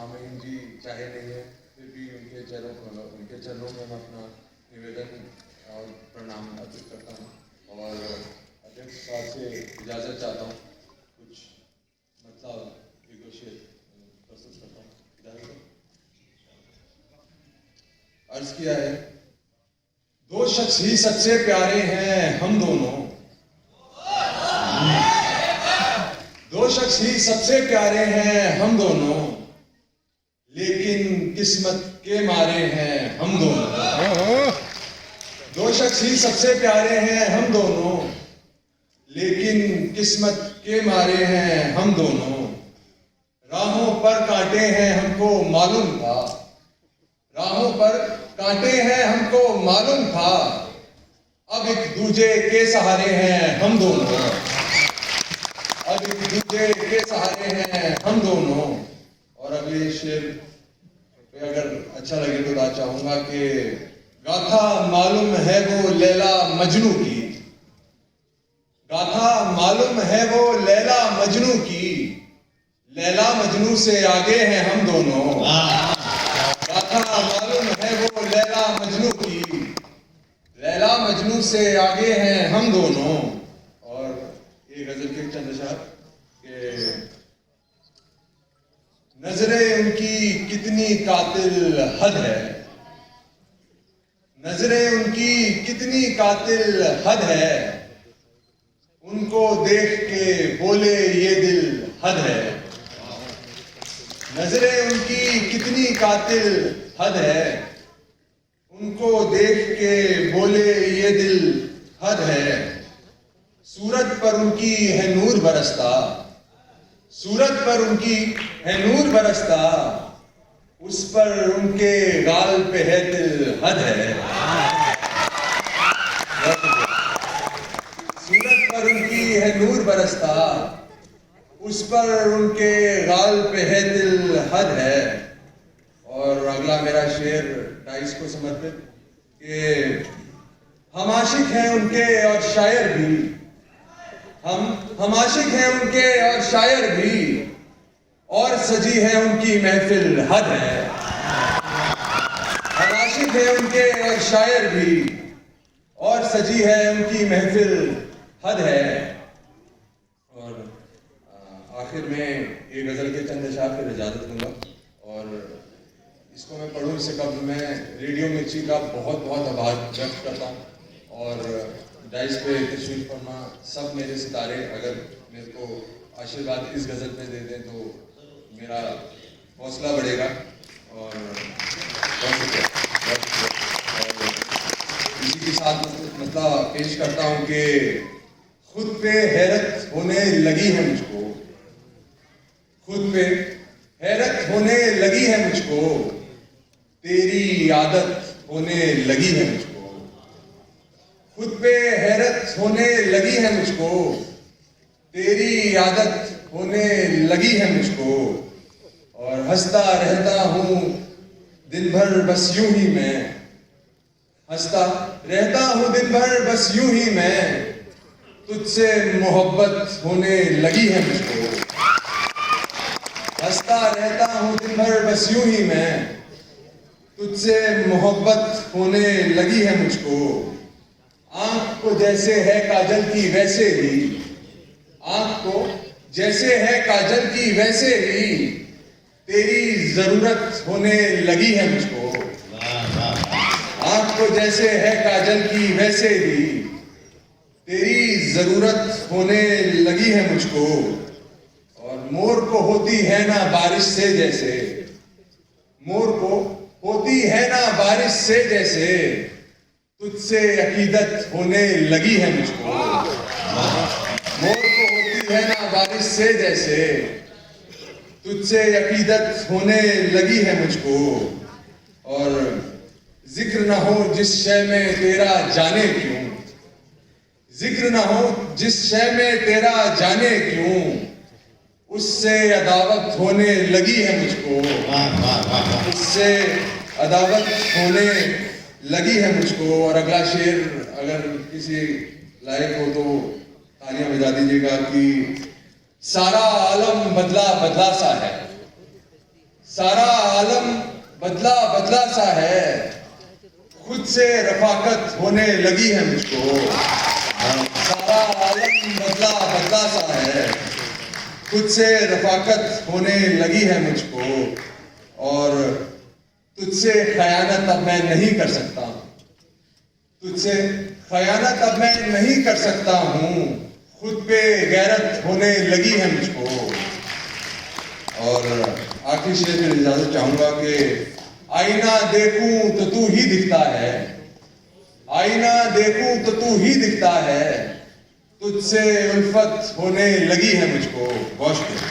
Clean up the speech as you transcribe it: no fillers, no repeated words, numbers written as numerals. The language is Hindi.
सामीन जी चाहे नहीं है, फिर भी उनके चरणों में मैं अपना निवेदन और प्रणाम अर्पित करता हूँ और अध्यक्ष साहब से इजाज़त चाहता हूँ, कुछ मतलब एक शेर प्रस्तुत करता हूँ। अर्ज किया है, दो शख्स ही सबसे प्यारे हैं हम दोनों, दो शख्स ही सबसे प्यारे हैं हम दोनों, लेकिन किस्मत के मारे हैं हम दोनों। दो शख्स ही सबसे प्यारे हैं हम दोनों, लेकिन किस्मत के मारे हैं हम दोनों। राहों पर कांटे हैं हमको मालूम था, राहों पर कांटे हैं हमको मालूम था, अब एक दूजे के सहारे हैं हम दोनों, अब एक दूजे के सहारे हैं हम दोनों। और अगले शेर पे अगर अच्छा लगे तो मैं चाहूंगा कि गाथा मालूम है वो लैला मजनू की, गाथा मालूम है वो लैला मजनू की, लैला मजनू से आगे हैं हम दोनों। गाथा मालूम है वो लैला मजनू की, लैला मजनू से आगे हैं हम दोनों। और ये गजल के चंद अशआर के नजरें उनकी कितनी कातिल हद है, नजरें उनकी कितनी कातिल हद है, उनको देख के बोले ये दिल हद है। नजरें उनकी कितनी कातिल हद है, उनको देख के बोले ये दिल हद है। सूरत पर उनकी है नूर बरसता, सूरत पर उनकी है नूर बरसता, उस पर उनके गाल पे है दिल हद है। सूरत पर उनकी है नूर बरसता, उस पर उनके गाल पे है दिल हद है। और अगला मेरा शेर डाइस को समर्पित कि हम आशिक हैं उनके और शायर भी, हम आशिक हैं उनके और शायर भी, और सजी है उनकी महफिल हद है। हम आशिक हैं उनके और शायर भी, और सजी है उनकी महफिल हद है। और आखिर में ये गजल के चंद अशआर फिर इजाजत दूंगा और इसको मैं पढ़ूं इससे कबल मैं रेडियो मिर्ची का बहुत बहुत आभार व्यक्त करता हूँ और डाइस पे तशरीफ फरमा सब मेरे सितारे अगर मेरे को आशीर्वाद इस गजल पे दे दें तो मेरा हौसला बढ़ेगा। और इसी के साथ मतलब पेश करता हूँ कि खुद पे हैरत होने लगी है मुझको, खुद पे हैरत होने लगी है मुझको, तेरी आदत होने लगी है मुझको। खुद पे हैरत होने लगी है मुझको, तेरी आदत होने लगी है मुझको। और हंसता रहता हूँ दिन भर बस यूं ही मैं, हंसता रहता हूँ दिन भर बस यूं ही मैं, तुझसे मोहब्बत होने लगी है मुझको। हंसता रहता हूँ दिन भर बस यूं ही मैं, तुझसे मोहब्बत होने लगी है मुझको। आंख को जैसे है काजल की वैसे ही, आंख को जैसे है काजल की वैसे ही, तेरी जरूरत होने लगी है मुझको। आंख को जैसे है काजल की वैसे ही, तेरी जरूरत होने लगी है मुझको। और मोर को होती है ना बारिश से जैसे, मोर को होती है ना बारिश से जैसे, तुझसे अकीदत होने लगी है मुझको। मोर को होती है ना बारिश से जैसे, तुझसे अकीदत होने लगी है मुझको। और जिक्र न हो जिस शय में तेरा जाने क्यों, जिक्र न हो जिस शय में तेरा जाने क्यों, उससे अदावत होने लगी है मुझको। उससे अदावत होने लगी है मुझको। और अगला शेर अगर किसी लायक हो तो तालियां बजा दीजिएगा कि सारा आलम बदला बदला सा है, सारा आलम बदला बदला सा है, खुद से रफाकत होने लगी है मुझको। सारा आलम बदला बदला सा है, खुद से रफाकत होने लगी है मुझको। और तुझसे खयानत अब मैं नहीं कर सकता, तुझसे खयानत अब मैं नहीं कर सकता हूँ, खुद पे गैरत होने लगी है मुझको। और आखिरी शेर में इजाजत चाहूंगा कि आईना देखूं तो तू ही दिखता है, आईना देखूं तो तू ही दिखता है, तुझसे उल्फत होने लगी है मुझको। बहुत शुक्रिया।